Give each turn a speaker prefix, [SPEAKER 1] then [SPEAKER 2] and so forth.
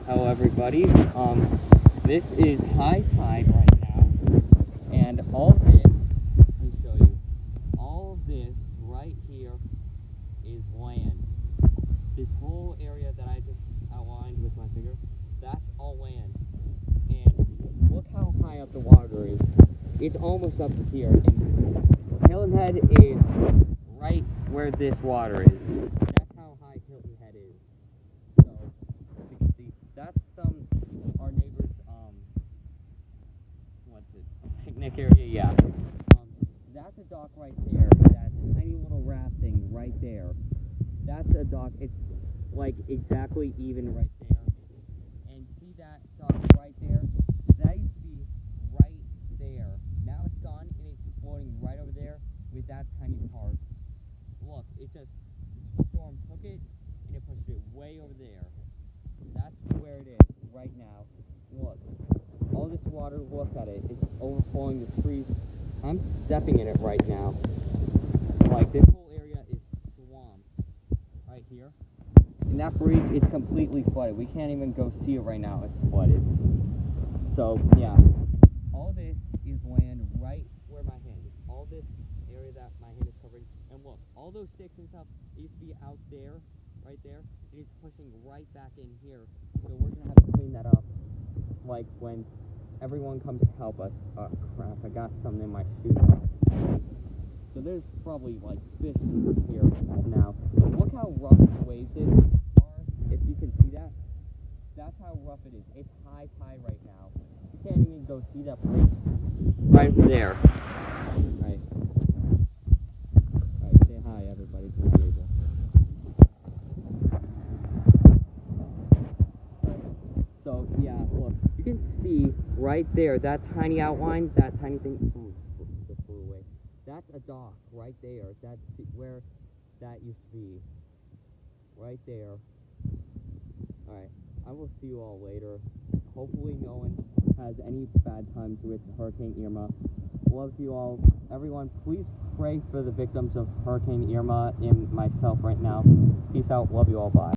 [SPEAKER 1] Hello everybody. This is high tide right now, and all this, let me show you, all of this right here is land. This whole area that I just outlined with my finger, that's all land. And look how high up the water is. It's almost up to here, and Hilton Head is right where this water is. That's how high Hilton Head is. So, as you can see, that's our neighbor's, picnic area, yeah. That's a dock right there, that tiny little rafting right there. That's a dock, it's like exactly even right there. And see that dock right there? That used to be right there. Now it's gone, and it's floating right over there with that tiny part. Look, it just, the storm took it, and it pushed it way over there. That's where it is right now. Look, all this water, look at it. It's overflowing the trees. I'm stepping in it right now. Like, this whole area is swamped right here. And that bridge, it's completely flooded. We can't even go see it right now. It's flooded. So, yeah. All this is land right where my hand is. All this area that my hand is covering. And look, all those sticks and stuff, it used to be out there, right there. And it's pushing right back in here. So we're going to have to clean that up. Like when everyone comes to help us. Oh crap, I got something in my shoe. So there's probably like fish here now. Look how rough the waves are. If you can see that, that's how rough it is. It's high tide right now. You can't even go see that bridge right there. Right. Alright, say hi everybody to my neighbor. So yeah, look, you can see right there, that tiny outline, that tiny thing, just flew away. That's a dock right there. That's where that used to be. Right there. Alright, I will see you all later. Hopefully no one has any bad times with Hurricane Irma. Love you all. Everyone, please pray for the victims of Hurricane Irma and myself right now. Peace out. Love you all. Bye.